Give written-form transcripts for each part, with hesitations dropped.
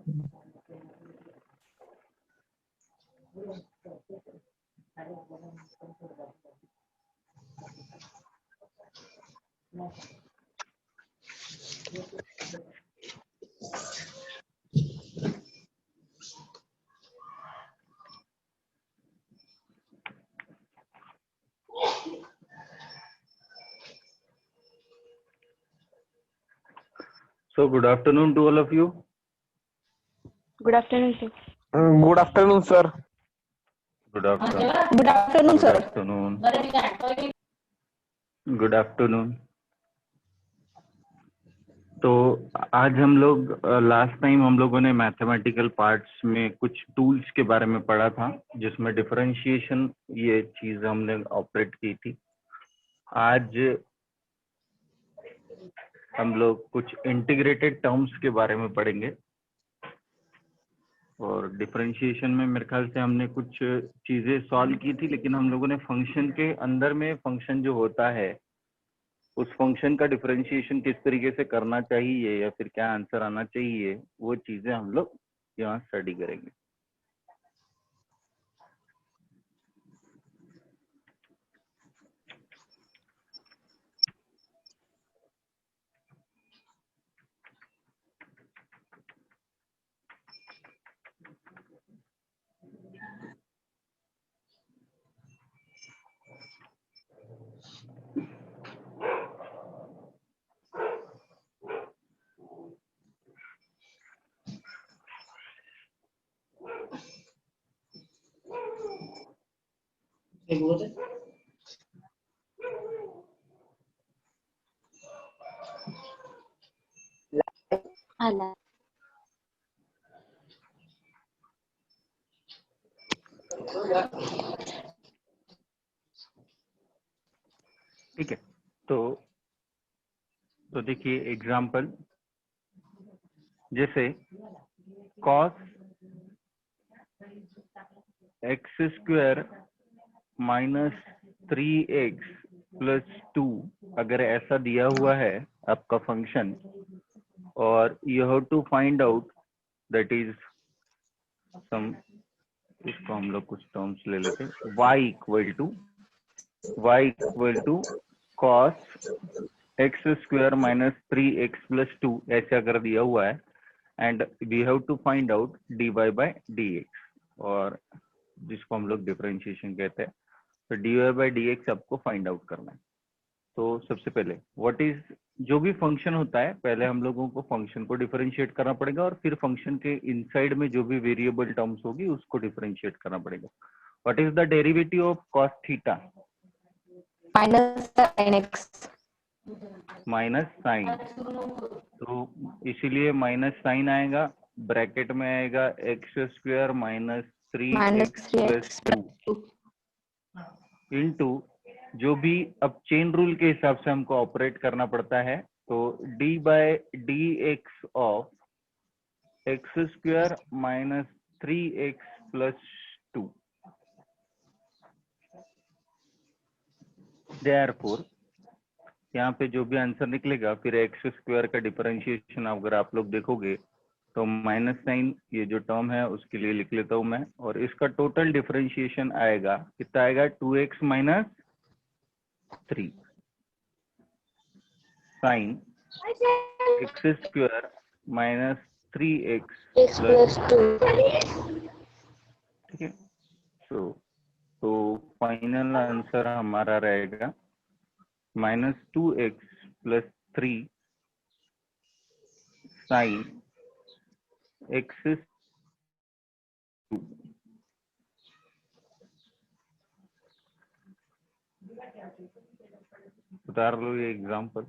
So good afternoon to all of you. Good afternoon, sir. Good afternoon, sir. Good afternoon. Good afternoon, Good sir. afternoon. Good afternoon. तो आज हम लोग last time हम लोगों ने mathematical parts में कुछ टूल्स के बारे में पढ़ा था, जिसमें डिफरेंशिएशन ये चीज हमने ऑपरेट की थी। आज हम लोग कुछ इंटीग्रेटेड टर्म्स के बारे में पढ़ेंगे। और डिफरेंशिएशन में मेरे ख्याल से हमने कुछ चीजें सॉल्व की थी, लेकिन हम लोगों ने फंक्शन के अंदर में फंक्शन जो होता है उस फंक्शन का डिफरेंशिएशन किस तरीके से करना चाहिए या फिर क्या आंसर आना चाहिए, वो चीजें हम लोग यहाँ स्टडी करेंगे। ठीक है, तो देखिए एग्जाम्पल, जैसे cos x square minus 3x plus 2 अगर ऐसा दिया हुआ है आपका फंक्शन, और you have to find out that is some, इसको हम लोग कुछ टर्म्स ले लेते हैं, y equal to cos x square minus 3x plus 2 ऐसे अगर दिया हुआ है, and we have to find out dy by dx, और जिसको हम लोग डिफरेंशिएशन कहते हैं। तो dy बाय dx आपको फाइंड आउट करना है। तो सबसे पहले व्हाट इज, जो भी फंक्शन होता है पहले हम लोगों को फंक्शन को डिफरेंशिएट करना पड़ेगा, और फिर फंक्शन के इनसाइड में जो भी वेरिएबल टर्म्स होगी उसको डिफरेंशिएट करना पड़ेगा। What is the derivative of cos theta? Minus sin x। Minus sine, तो इसीलिए माइनस साइन आएगा, ब्रैकेट में आएगा x square minus 3x plus 2 into, जो भी अब चेन रूल के हिसाब से हमको ऑपरेट करना पड़ता है, तो d by d x of x square minus 3x plus 2। Therefore यहाँ पे जो भी आंसर निकलेगा, फिर एक्स स्क्वायर का डिफरेंशिएशन अगर आप लोग देखोगे तो माइनस साइन ये जो टर्म है उसके लिए लिख लेता हूं मैं, और इसका टोटल डिफरेंशिएशन आएगा कितना आएगा, 2x minus 3 sine x square minus 3x plus 2। ठीक है, तो फाइनल आंसर हमारा रहेगा minus 2x plus 3 sine x 2। उतार लो ये एग्जाम्पल।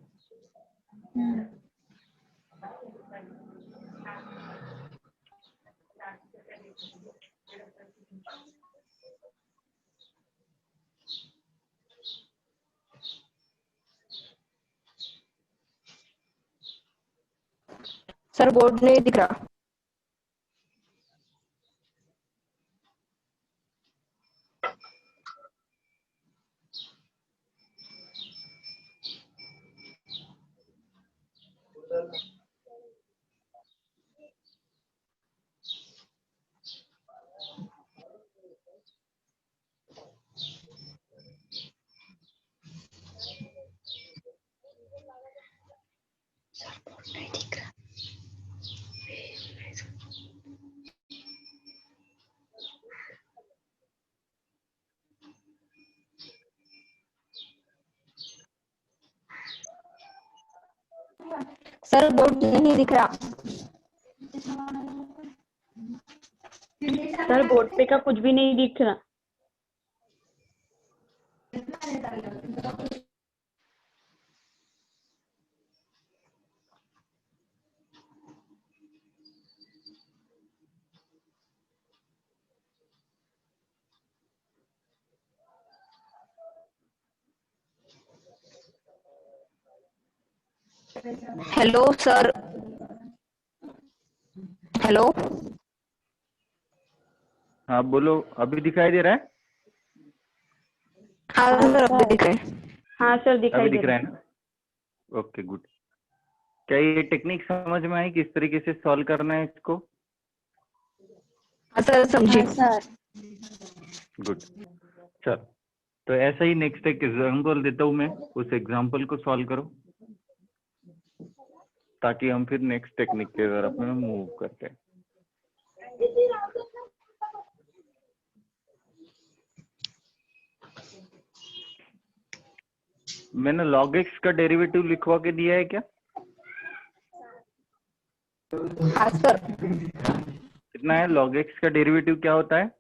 सर बोर्ड नहीं दिख रहा। सर बोर्ड नहीं दिख रहा। सर बोर्ड पे का कुछ भी नहीं दिख रहा। Hello sir, hello. हाँ बोलो, अभी दिखाई दे रहा है? हाँ सर, अभी दिख रहे हैं। हाँ सर अभी दिखाई दे दिख रहा है ना? Okay good. क्या ये टेक्निक समझ में आई किस तरीके से सॉल्व करना है इसको? हाँ सर, समझी। गुड। चल, तो ऐसा ही नेक्स्ट एक एग्जांपल देता हूँ मैं, उस एग्जांपल को सॉल्व करो ताकि हम फिर नेक्स्ट टेक्निक के तरफ में मूव करते हैं। मैंने log x का डेरिवेटिव लिखवा के दिया है क्या? हाँ सर। कितना है log x का डेरिवेटिव, क्या होता है?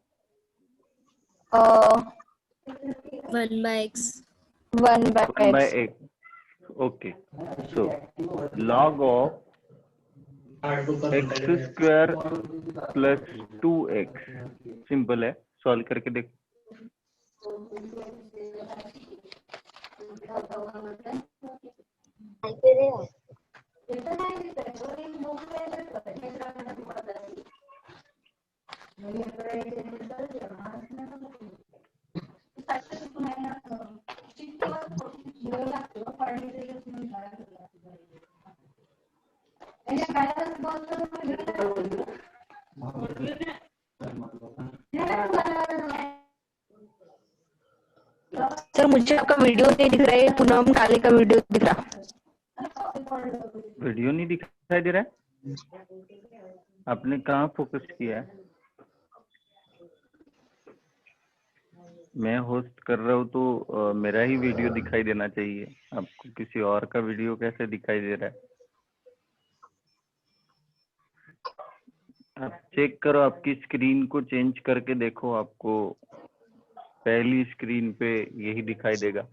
1/x. 1/x। Okay, so log of x square plus 2x simple है, सॉल्व करके देखो। सर मुझे आपका वीडियो नहीं दिख रहा है, पूनम काले का वीडियो दिख रहा। वीडियो नहीं दिखाई दे रहा है? आपने कहाँ फोकस किया है? मैं होस्ट कर रहा हूँ तो मेरा ही वीडियो दिखाई देना चाहिए, आपको किसी और का वीडियो कैसे दिखाई दे रहा है? आप चेक करो, आपकी स्क्रीन को चेंज करके देखो, आपको पहली स्क्रीन पे यही दिखाई देगा।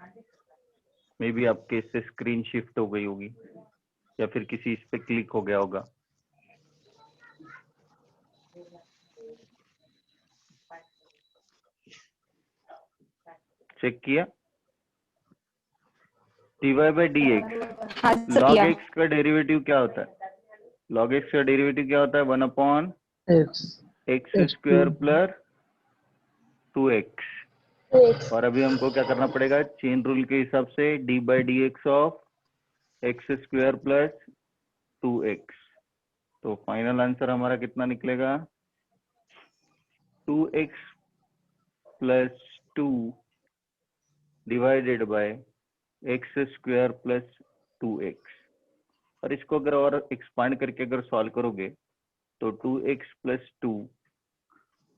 मे बी आपके इससे स्क्रीन शिफ्ट हो गई होगी या फिर किसी इस पे क्लिक हो गया होगा। चेक किया? dy बाई डी एक्स, हाँ सर, log किया। x का डेरिवेटिव क्या होता है? log x का डेरिवेटिव क्या होता है? 1/x square plus 2x। और अभी हमको क्या करना पड़ेगा? चेन रूल के हिसाब से D by D x of x square plus 2x। तो फाइनल आंसर हमारा कितना निकलेगा? 2x plus 2 divided by x square plus 2x। और इसको अगर और एक्सपांड करके अगर सॉल्व करोगे तो 2x प्लस 2,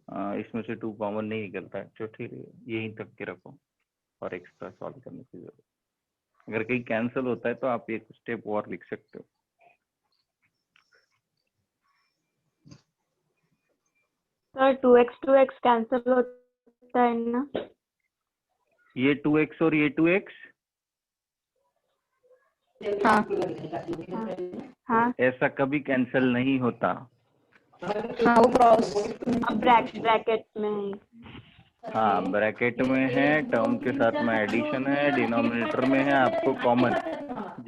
इसमें से 2 कॉमन नहीं निकलता है, तो ठीक है यहीं तक के रखो और एक्स्ट्रा सॉल्व करने की जरूरत। अगर कहीं कैंसिल होता है तो आप एक स्टेप और लिख सकते हो। सर 2x कैंसिल होता है ना? ये 2x और ये 2x हाँ हाँ ऐसा कभी कैंसिल नहीं होता। हाँ, वो क्रॉस। अब ब्रैकेट में है। हाँ ब्रैकेट में है, टर्म के साथ में एडिशन है, डिनोमिनेटर में है आपको कॉमन।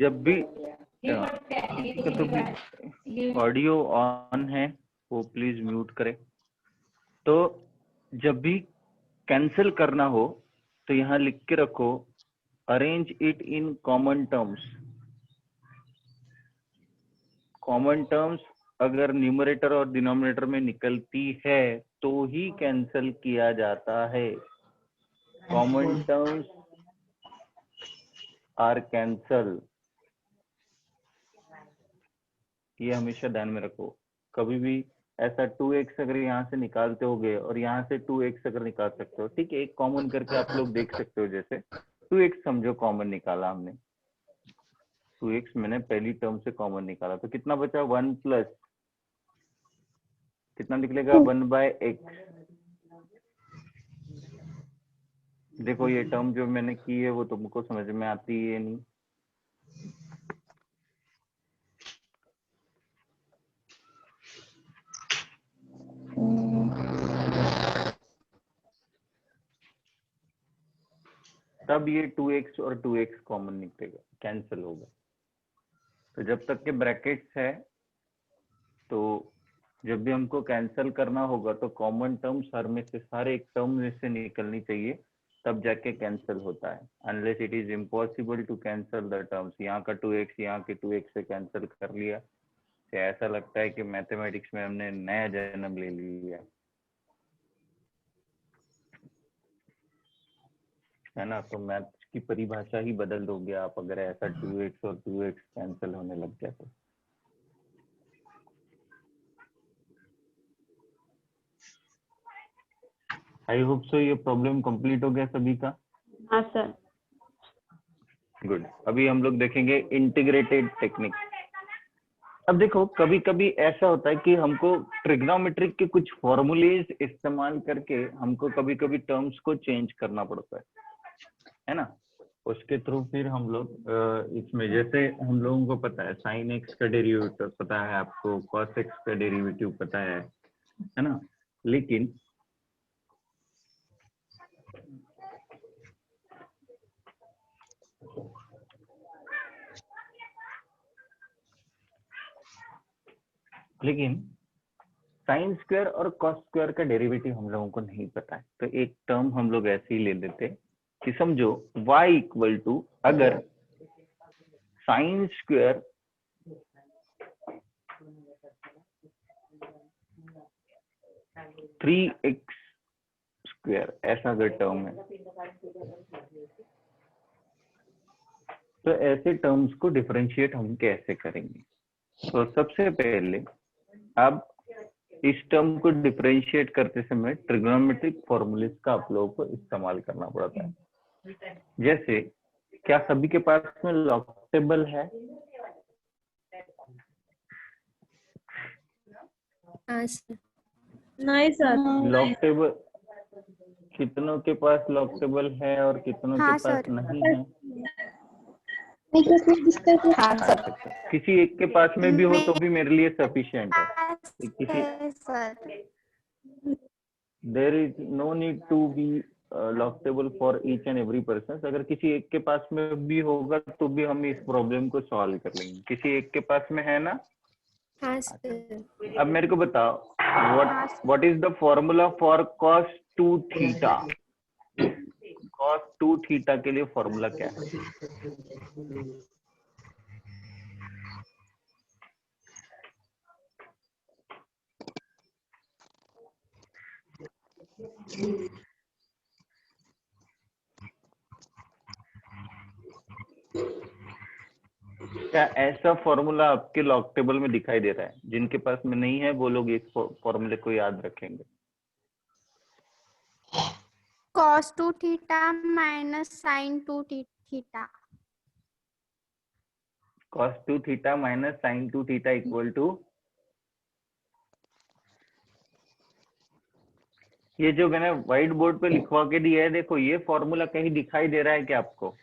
जब भी ठीक है, तो प्लीज ऑडियो ऑन है वो प्लीज म्यूट करें। तो जब भी कैंसिल करना हो तो यहाँ लिख के रखो arrange it in common terms. Common terms अगर न्यूमरेटर और डिनोमिनेटर में निकलती है तो ही कैंसिल किया जाता है। कॉमन टर्म्स आर कैंसल, ये हमेशा ध्यान में रखो। कभी भी ऐसा 2x अगर यहाँ से निकालते होगे और यहाँ से 2x अगर निकाल सकते हो, ठीक है, एक कॉमन करके आप लोग देख सकते हो। जैसे 2x समझो कॉमन निकाला हमने, 2x मैंने पहली टर्म से कॉमन निकाला तो कितना बचा 1 प्लस कितना निकलेगा 1/x। देखो ये टर्म जो मैंने की है वो तुमको समझ में आती है नहीं। तब ये 2x और 2x कॉमन निकलेगा, कैंसिल होगा। तो जब तक के ब्रैकेट्स है तो जब भी हमको कैंसिल करना होगा तो कॉमन टर्म्स हर में से सारे एक टर्म में से निकलनी चाहिए, तब जाके कैंसिल होता है। Unless it is impossible to cancel the terms. यहाँ का 2x यहाँ के 2x से कैंसिल कर लिया तो ऐसा लगता है कि मैथमेटिक्स में हमने नया जन्म ले लिया है ना। तो मैथ की परिभाषा ही बदल दोगे आप अगर ऐसा 2x और 2x कैंसिल होने लग गया तो। आई होप सो ये प्रॉब्लम कंप्लीट हो गया सभी का। हाँ सर। गुड। अभी हम लोग देखेंगे इंटीग्रेटेड टेक्निक। अब देखो कभी कभी ऐसा होता है कि हमको ट्रिग्नोमेट्रिक के कुछ फॉर्मूलेज इस्तेमाल करके हमको कभी कभी टर्म्स को चेंज करना पड़ता है ना। उसके थ्रू फिर हम लोग इसमें जैसे हम लोगों को पता है साइन एक्स का डेरिवेटिव पता है आपको, कॉस एक्स का डेरिवेटिव पता है ना। लेकिन साइन स्क्वायर और कॉस स्क्वायर का डेरिवेटिव हम लोगों को नहीं पता है। तो एक टर्म हम लोग ऐसे ही ले लेते कि समझो y इक्वल टू अगर sine square three x square ऐसा अगर टर्म है तो ऐसे टर्म्स को डिफरेंशिएट हम कैसे करेंगे। तो सबसे पहले अब इस टर्म को डिफरेंशिएट करते समय ट्रिग्नोमेट्रिक फॉर्मूलेस का आप लोगों को इस्तेमाल करना पड़ता है। जैसे क्या सभी के पास में लॉग टेबल है? नहीं सर। लॉग टेबल कितनों के पास लॉग टेबल है और कितनों के पास नहीं है? हाँ सर। किसी एक के पास में भी हो तो भी मेरे लिए सफिशिएंट है। किसी there is no need to be log table for each and every person. अगर किसी एक के पास में भी होगा तो भी हम इस प्रॉब्लम को सॉल्व कर लेंगे। किसी एक के पास में है ना? हाँ सर। अब मेरे को बताओ what is the formula for cos 2 theta. cos 2 theta के लिए फॉर्मूला क्या है? क्या ऐसा फॉर्मूला आपके लॉग टेबल में दिखाई दे रहा है? जिनके पास में नहीं है वो लोग इस फॉर्मूले को याद रखेंगे। cos 2 theta minus sin 2 theta. cos 2 theta minus sin 2 theta equal to, ये जो मैंने व्हाइट बोर्ड पे लिखवा के दिया है देखो, ये फॉर्मूला कहीं दिखाई दे रहा है क्या आपको?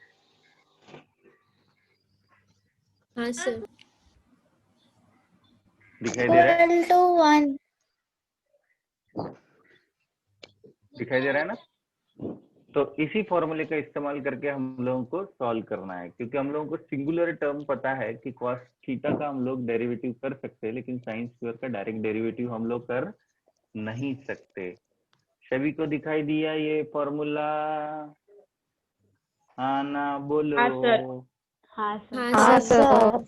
हाँ सर। दिखाई दे रहा है? Equal to 1। दिखाई दे रहा है ना। तो इसी फॉर्मूले का इस्तेमाल करके हम लोगों को सॉल्व करना है, क्योंकि हम लोगों को सिंगुलर टर्म पता है कि cos थीटा का हम लोग डेरिवेटिव कर सकते हैं, लेकिन साइन स्क्वायर का डायरेक्ट डेरिवेटिव हम लोग कर नहीं सकते। सभी को दिखाई दिया ये फॉर्मूला? हाँ ना बोलो। हाँ सर। हाँ सर। हाँ सर।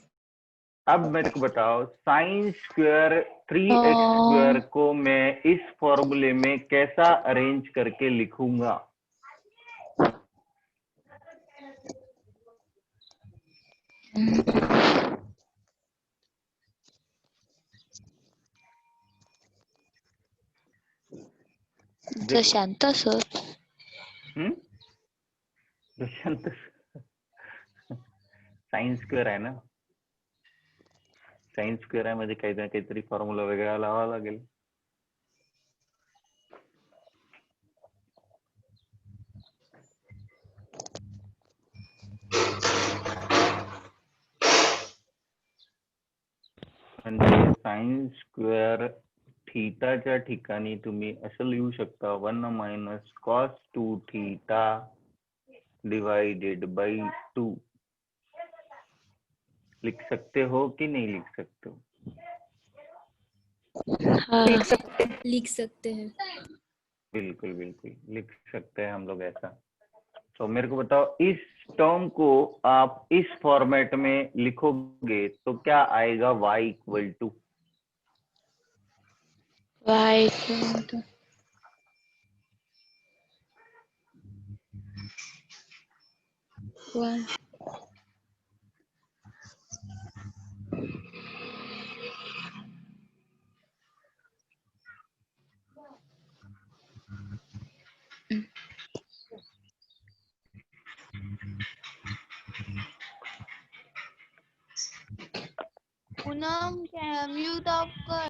अब मेरे को बताओ साइन स्क्वायर 3x स्क्वायर को मैं इस फॉर्मूले में कैसा अरेंज करके लिखूंगा? प्रशांत सर। प्रशांत साइन स्क्वेअर आहे ना, साइन स्क्वेअर आहे म्हणजे काही ना काहीतरी फॉर्म्युला वेगळा लावावा लागेल. म्हणजे साइन स्क्वेअर थीटाच्या ठिकाणी तुम्ही असं लिहू शकता 1 minus cos 2 theta divided by 2. लिख सकते हो कि नहीं लिख सकते हो? लिख सकते हैं. बिल्कुल बिल्कुल लिख सकते हैं हम लोग ऐसा. तो मेरे को बताओ, इस टर्म को आप इस फॉर्मेट में लिखोगे तो क्या आएगा? y equal to Poonam mute off कर.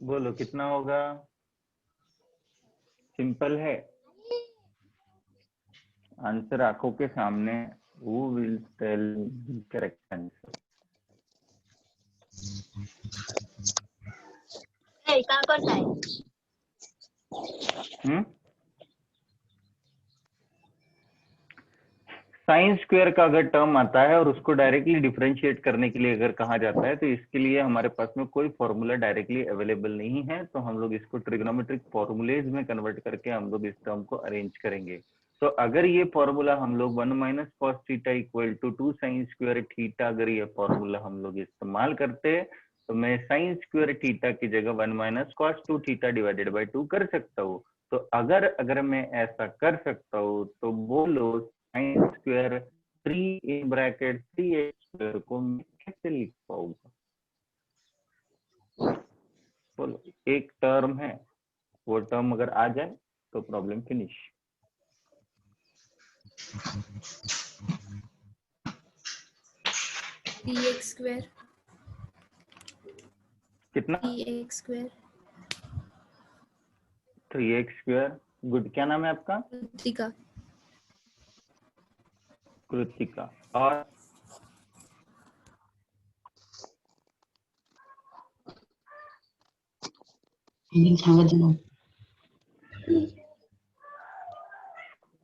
बोलो कितना होगा? सिंपल है, आंसर आंखों के सामने. Who will tell the correct answer? क्या करना है? साइन स्क्वायर का अगर टर्म आता है और उसको डायरेक्टली डिफरेंशिएट करने के लिए अगर कहा जाता है तो इसके लिए हमारे पास में कोई फॉर्मूला डायरेक्टली अवेलेबल नहीं है, तो हम लोग इसको ट्रिग्नोमेट्रिक फॉर्मूलेज में कन्वर्ट करके हम लोग इस टर्म को अरेंज करेंगे. तो अगर ये फॉर्मूला हम लोग 1 minus cos theta equal to 2 sine square theta, अगर ये फॉर्मूला हम लोग इस्तेमाल करते तो मैं साइन स्क्वायर थीटा की जगह 1 minus cos 2 theta divided by 2 कर सकता हूँ. तो अगर मैं ऐसा कर सकता हूँ तो बोलो sine square 3 in bracket 3x square को मैं कैसे लिख पाऊंगा? बोलो, एक टर्म है, वो टर्म अगर आ जाए तो प्रॉब्लम फिनिश. dx स्क्वायर कितना? dx square 3x square. Good, क्या नाम है आपका? कृतिका. कृतिका. और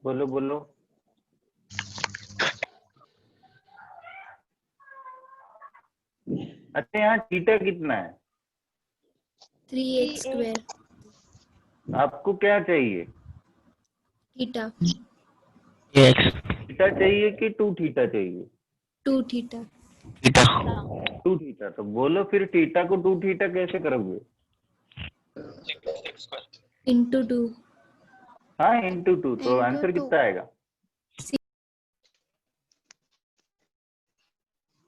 बोलो बोलो. अच्छा, यहाँ थीटा कितना है? 3x स्क्वायर आपको क्या चाहिए? थीटा. थीटा चाहिए कि 2 थीटा चाहिए? 2 थीटा. 2 थीटा. तो बोलो फिर थीटा को 2 थीटा कैसे करोगे? इंटू 2. हाँ, इंटू 2. तो Into आंसर 2. कितना आएगा?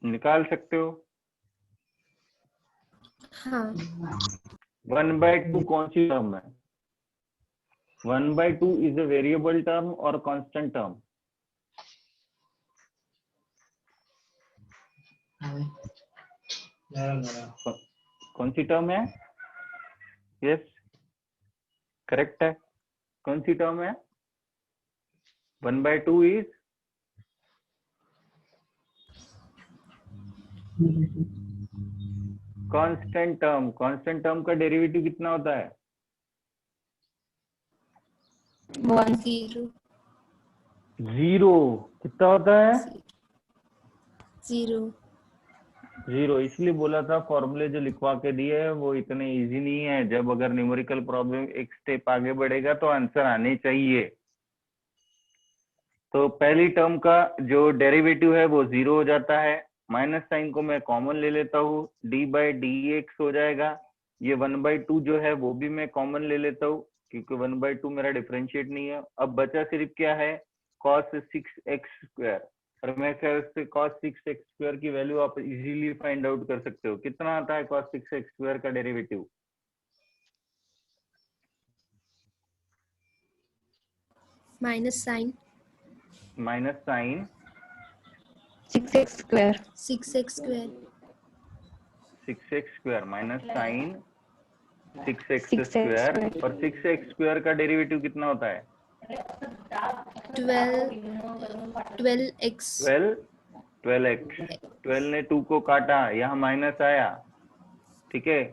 निकाल सकते हो? हाँ. 1/2 कौन सी टर्म है? 1/2 इज अ वेरिएबल टर्म और कांस्टेंट टर्म? कौन सी टर्म है? यस, करेक्ट है. कौन सी टर्म है? 1/2 is constant term. Constant term का डेरिवेटिव कितना होता है? 1 0. 0. कितना होता है? 0. 0. इसलिए बोला था फॉर्मूले जो लिखवा के दिए है वो इतने इजी नहीं है. जब अगर न्यूमेरिकल प्रॉब्लम एक स्टेप आगे बढ़ेगा तो आंसर आने चाहिए. तो पहली टर्म का जो डेरिवेटिव है वो 0 हो जाता है. माइनस साइन को मैं कॉमन ले लेता हूँ, डी बाई डी एक्स हो जाएगा. ये 1/2 जो है वो भी मैं कॉमन ले लेता हूँ क्योंकि 1/2 मेरा डिफरेंशिएट नहीं है. अब बचा सिर्फ क्या है? cos 6x² और मैं ख्याल से cos 6x² की वैल्यू आप इजीली फाइंड आउट कर सकते हो। कितना आता है cos 6x² का derivative? Minus sine minus sine 6x square 6x square 6x² minus sine 6x² 6x square और 6x² का डेरिवेटिव कितना होता है? 12x 12x। 12 ने 2 को काटा, यहाँ माइनस आया, ठीक है,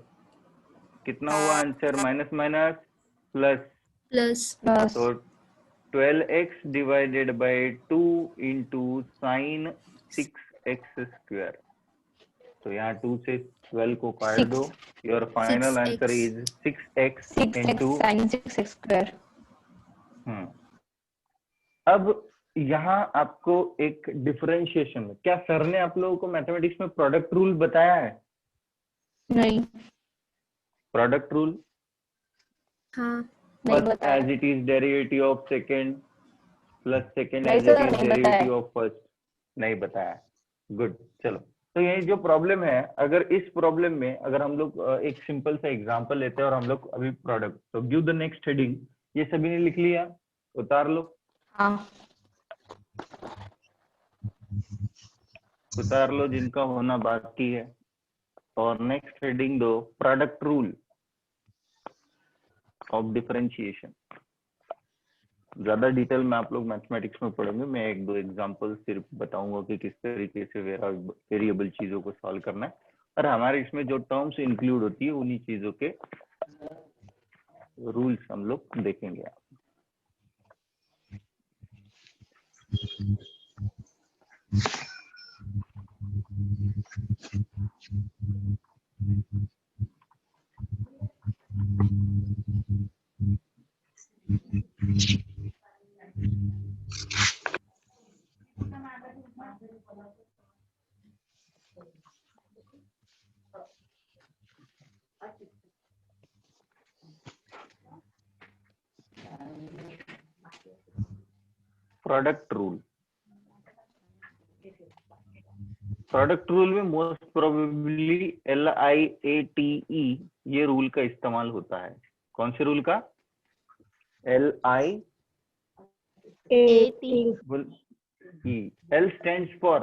कितना हुआ answer? Minus minus plus, plus plus तो 12x divided by 2 into sine 6x²। तो यहाँ 2 से 12 को काट दो, your final answer is 6x 6x into. sin 6x square अब यहाँ आपको एक डिफरेंशिएशन, क्या सर ने आप लोगों को मैथमेटिक्स में प्रोडक्ट रूल बताया है? नहीं प्रोडक्ट रूल, हाँ नहीं फर्स्ट बताया as it is derivative of second plus second नहीं एज इट सर, इज नहीं डेरिवेटिव बताया। Of first. नहीं बताया, गुड। चलो, तो यही जो प्रॉब्लम है, अगर इस प्रॉब्लम में अगर हम लोग एक सिंपल सा एग्जांपल लेते हैं और हम लोग अभी प्रोडक्ट, तो गिव द नेक्स्ट हेडिंग। ये सभी ने लिख लिया? उतार लो, हाँ उतार लो जिनका होना बाकी है, और नेक्स्ट हेडिंग दो, प्रोडक्ट रूल ऑफ डिफरेंशिएशन। ज्यादा डिटेल में आप लोग मैथमेटिक्स में पढ़ेंगे, मैं एक दो एग्जांपल सिर्फ बताऊंगा कि किस तरीके से वेरिएबल चीजों को सॉल्व करना है, और हमारे इसमें जो टर्म्स इंक्लूड होती है उन्हीं चीजों के रूल्स हम लोग देखेंगे। प्रोडक्ट रूल, प्रोडक्ट रूल में मोस्ट प्रोबेबली LIATE ये रूल का इस्तेमाल होता है। कौन से रूल का? LIATE। L स्टैंड्स फॉर,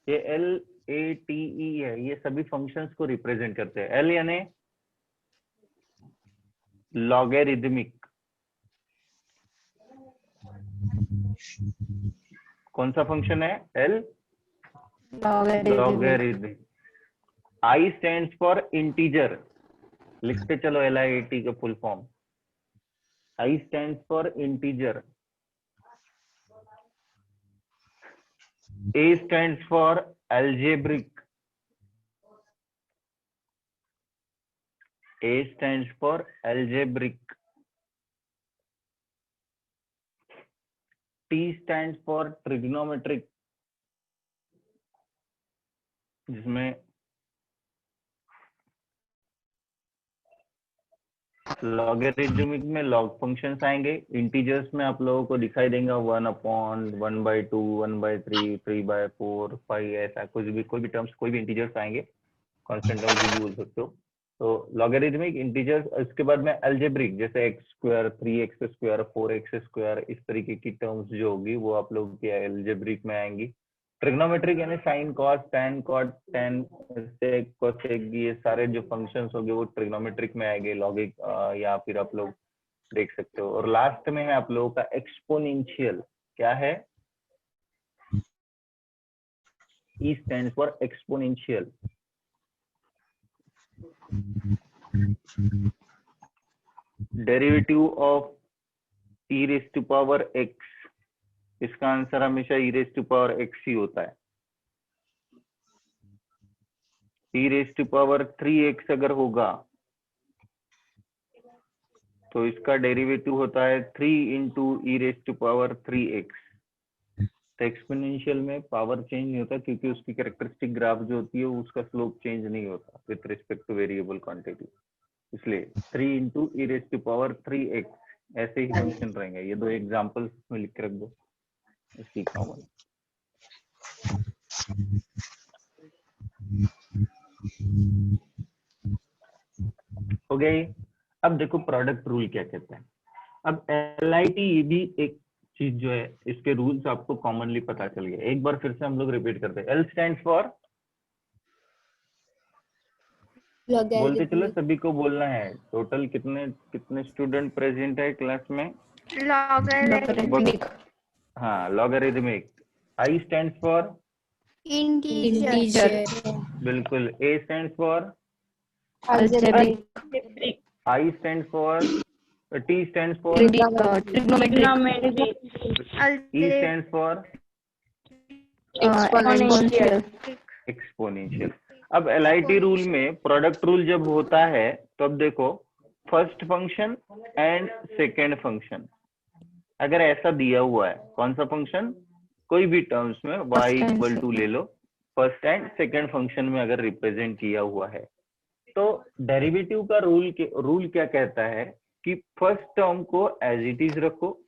ये LATE है, ये सभी फंक्शंस को रिप्रेजेंट करते हैं। L यानी लॉगरिदमिक, कौन सा फंक्शन है? L logarithmic. I stands for integer, लिखते चलो LIAT का full form. I stands for integer. A stands for algebraic, A stands for algebraic. T stands for trigonometric, जिसमें लॉगरिथमिक में लॉग फंक्शंस आएंगे, इंटीजर्स में आप लोगों को दिखाई देंगे 1/1/2 1/3 3/4 5, ऐसा कुछ भी, कोई भी टर्म्स, कोई भी इंटीजर्स आएंगे, कांस्टेंट टर्म्स भी बोल सकते हो। तो लॉगरिथमिक, इंटीजर्स, इसके बाद में अलजेब्रिक, जैसे x² 3x², 4x², इस तरीके की टर्म्स जो होगी वो आप लोगों की अलजेब्रिक में आएंगी। ट्रिग्नोमेट्रिक यानी sine cos tan cot tan sec cosec, ये सारे जो फंक्शंस होंगे वो ट्रिग्नोमेट्रिक में आएंगे, लॉगिक या फिर आप लोग देख सकते हो। और लास्ट में है आप लोगों का एक्सपोनेंशियल। क्या है? E stands for exponential। Derivative of e raised to power x, इसका आंसर हमेशा e raised to power x ही होता है। e raised to power 3x अगर होगा तो इसका डेरिवेटिव होता है 3 into e raised to power 3x। तो एक्सपोनेंशियल में पावर चेंज नहीं होता, क्योंकि उसकी कैरेक्टरिस्टिक ग्राफ जो होती है उसका स्लोप चेंज नहीं होता with respect two variable quantity, इसलिए 3 into e raised to power 3x ऐसे ही फंक्शन रहेंगे। ये दो एग्जांपल्स में लिख के रख दो इसकी कॉमन। हो गया ये। अब देखो प्रोडक्ट रूल क्या कहता है। अब LIT ये भी एक चीज जो है, इसके रूल्स आपको कॉमनली पता चल गए। एक बार फिर से हम लोग रिपीट करते हैं। L स्टैंड्स फॉर, बोलते चलो, लॉगरिथमिक। सभी को बोलना है। टोटल कितने कितने स्टूडेंट प्रेजेंट है क्लास में? logarithmic, हाँ, logarithmic. I stands for, integer, integer. बिल्कुल। A stands for, algebraic, I stands for, T stands for, trigonometric, E stands for exponential, exponential. अब LIT रूल में प्रोडक्ट रूल जब होता है तो अब देखो, first function and second function अगर ऐसा दिया हुआ है, कौन सा फंक्शन, कोई भी टर्म्स में y इक्वल टू ले लो, फर्स्ट एंड सेकेंड फंक्शन में अगर रिप्रेजेंट किया हुआ है, तो डेरिवेटिव का रूल क्या कहता है कि फर्स्ट टर्म को एज इट इज रखो,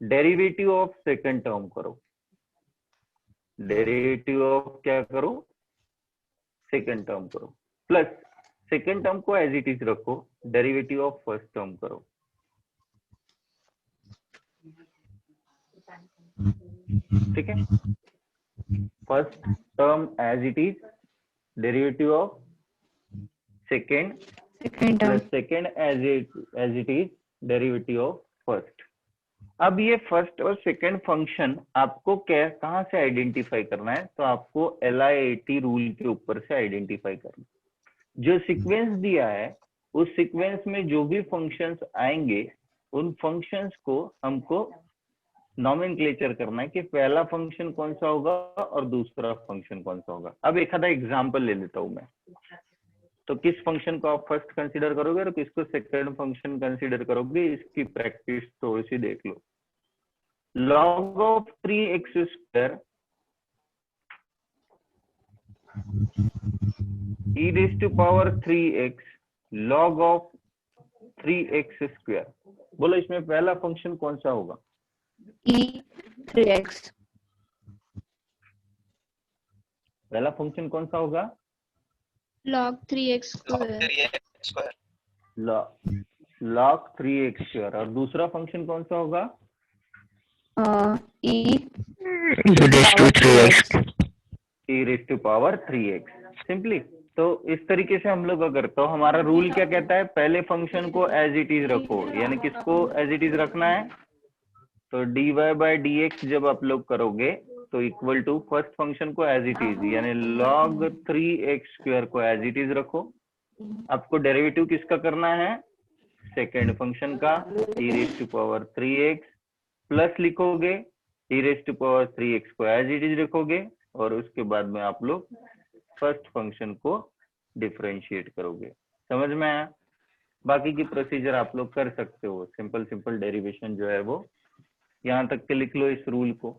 डेरिवेटिव ऑफ सेकेंड टर्म करो, डेरिवेटिव ऑफ क्या करो, सेकेंड टर्म करो, प्लस सेकेंड टर्म को एज इट इज रखो, डेरिवेटिव ऑफ फर्स्ट टर्म करो। ठीक है, first term as it is, derivative of second, plus second as it is, derivative of first. अब ये फर्स्ट और सेकेंड फंक्शन आपको कहाँ से आइडेंटिफाई करना है, तो आपको LIT रूल के ऊपर से आइडेंटिफाई करना है। जो सीक्वेंस दिया है उस सीक्वेंस में जो भी फंक्शंस आएंगे उन फंक्शंस को हमको नॉमेनक्लेचर करना है कि पहला फंक्शन कौन सा होगा और दूसरा फंक्शन कौन सा होगा। अब एक आधा एग्जांपल ले लेता हूं मैं। तो किस फंक्शन को आप फर्स्ट कंसीडर करोगे और किसको सेकंड फंक्शन कंसीडर करोगे, इसकी प्रैक्टिस थोड़ी सी देख लो। log of 3x square e raised to power 3x log of 3x square, बोलो इसमें पहला फंक्शन कौन सा होगा? e3x, पहला फंक्शन कौन सा होगा? log 3x square. log 3x square। और दूसरा फंक्शन कौन सा होगा? e raised to power 3x simply. तो इस तरीके से हम लोग अगर, तो हमारा रूल क्या कहता है, पहले फंक्शन को एज इट इज रखो, यानी किसको एज इट इज रखना है, तो dy/dx जब आप लोग करोगे तो इक्वल टू फर्स्ट फंक्शन को एज इट इज, यानी log 3x स्क्वायर को एज इट इज रखो। आपको डेरिवेटिव किसका करना है, सेकेंड फंक्शन का, e raised to power 3x, plus लिखोगे e raised to power 3x को एज इट इज रखोगे, और उसके बाद में आप लोग फर्स्ट फंक्शन को डिफरेंशिएट करोगे। समझ में आया? बाकी की प्रोसीजर आप लोग कर सकते हो, सिंपल सिंपल डेरिवेशन जो है वो यहाँ तक के लिख लो इस रूल को।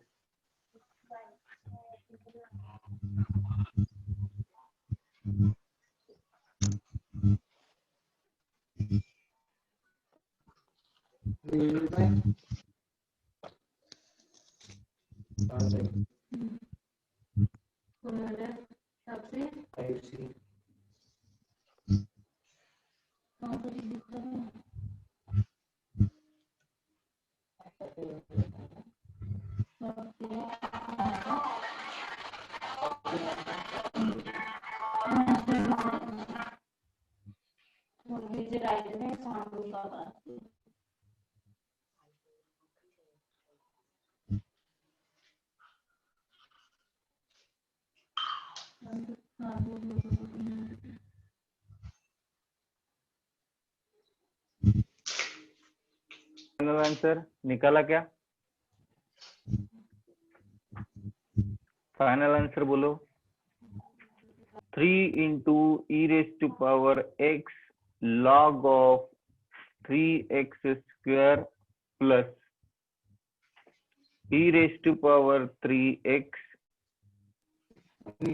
फाइनल आंसर निकाला क्या? फाइनल आंसर बोलो। 3 into e raised to power x log of 3x square plus e raised to power 3x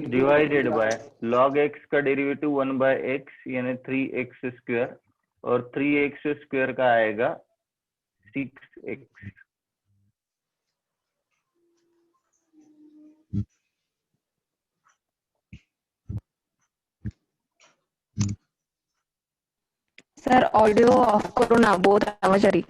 divided by log x का डेरिवेटिव 1/x यानी 3x स्क्वायर, और 3x स्क्वायर का आएगा 6x. Sir audio of करो ना, बहुत आवाज आ रही.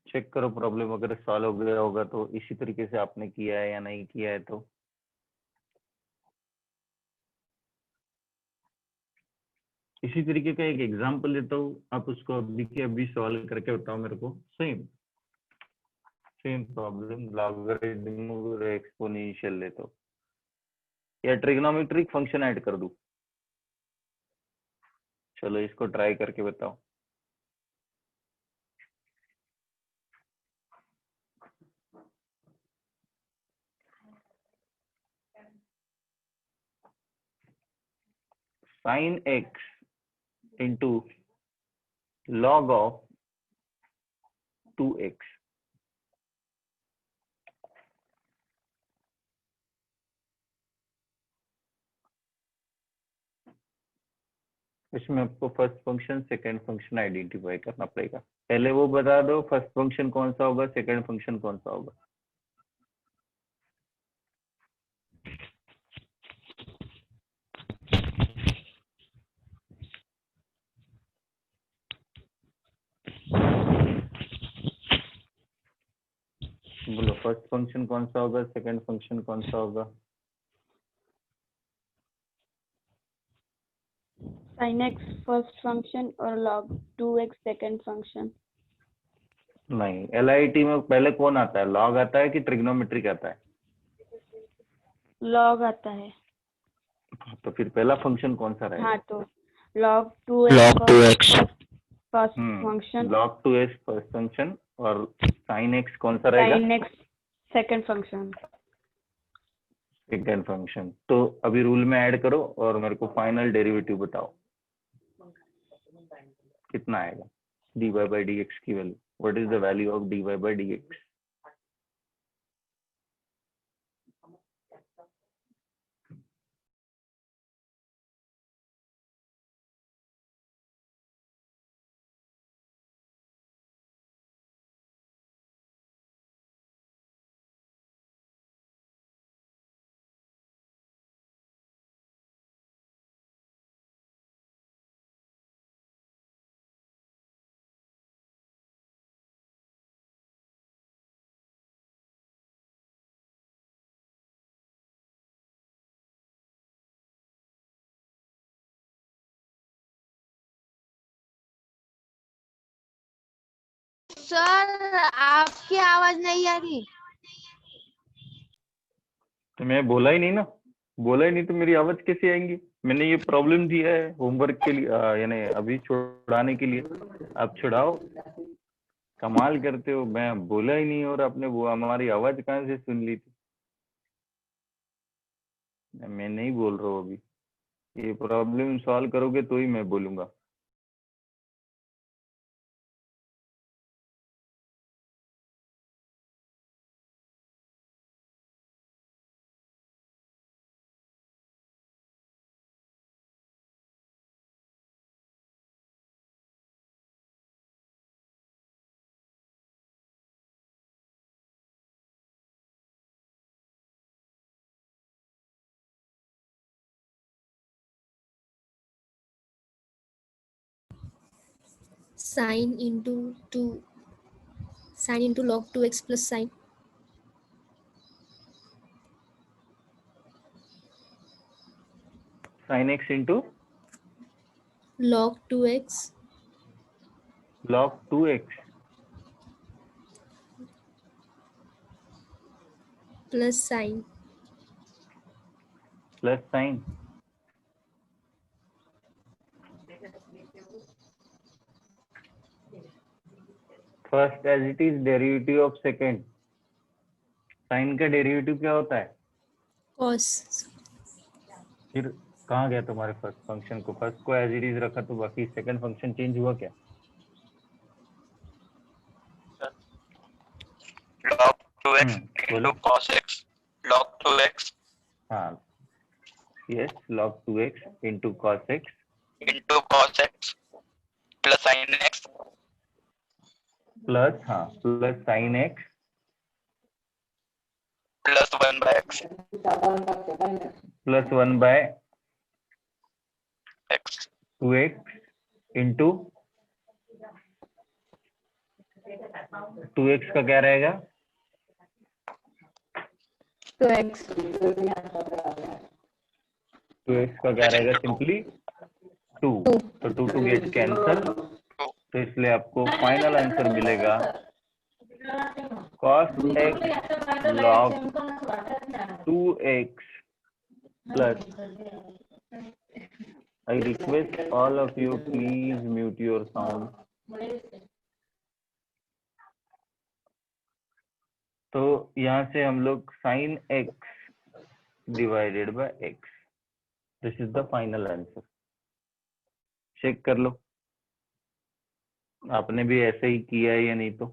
चेक करो प्रॉब्लम अगर सॉल्व हो गया होगा तो इसी तरीके से आपने किया है या नहीं किया है तो. इसी तरीके का एक एग्जांपल देता हूँ, आप उसको अभी के अभी सॉल्व करके बताओ मेरे को. सेम प्रॉब्लम, लॉगरिथम और एक्सपोनेंशियल ले तो या ट्रिग्नोमेट्रिक फंक्शन ऐड कर दूं. चलो इसको ट्राई करके बताओ. sin x into log of 2x. इसमें आपको first function second function identify करना पड़ेगा. पहले वो बता दो फर्स्ट फंक्शन कौन सा होगा, सेकंड फंक्शन कौन सा होगा. बोलो फर्स्ट फंक्शन कौन सा होगा, सेकंड फंक्शन कौन सा होगा. sin x फर्स्ट फंक्शन और log 2x सेकंड फंक्शन. नहीं, LIT में पहले कौन आता है, लॉग आता है कि ट्रिग्नोमेट्रिक आता है. log आता है. तो फिर पहला फंक्शन कौन सा रहेगा. हाँ तो log 2x first function, log 2x first function और sin x कौन सा रहेगा, sin x second function. Second function. तो अभी रूल में ऐड करो और मेरे को फाइनल डेरिवेटिव बताओ कितना आएगा. dy by dx की value, what is the value of dy by dx. Sir आपकी आवाज नहीं आ रही. तो मैं बोला ही नहीं ना, बोला ही नहीं तो मेरी आवाज कैसे आएंगी. मैंने ये प्रॉब्लम दिया है होमवर्क के लिए, यानी अभी छुड़ाने के लिए. आप छुड़ाओ, कमाल करते हो. मैं बोला ही नहीं और आपने वो हमारी आवाज कहाँ से सुन ली थी. मैं नहीं बोल रहा हूँ अभी. ये प्रॉब्लम सॉल्व करोगे तो ही मैं बोलूंगा. sin into log 2x plus sin. sin x into log 2x log 2x plus sine. plus sine. First as it is derivative of second. Sin का डेरिवेटिव क्या होता है? Cos. फिर कहाँ गया तुम्हारे फर्स्ट फंक्शन को? फर्स्ट को एज इट इज रखा तो बाकी सेकंड फंक्शन चेंज हुआ क्या? log 2x बोलो। into cos x log 2x हाँ, yes, log 2x into cos x into cos x plus sin x plus हाँ plus sin x plus 1 by x plus 1 by x 2x into 2x का क्या रहेगा? 2x 2x का क्या रहेगा? Simply 2। तो 2 2 get cancel, तो इसलिए आपको फाइनल आंसर मिलेगा cos x log 2x plus. I request all of you please mute your sound. तो यहाँ से हम लोग sin x divided by x, this is the final answer. Check कर लो आपने भी ऐसे ही किया है या नहीं तो।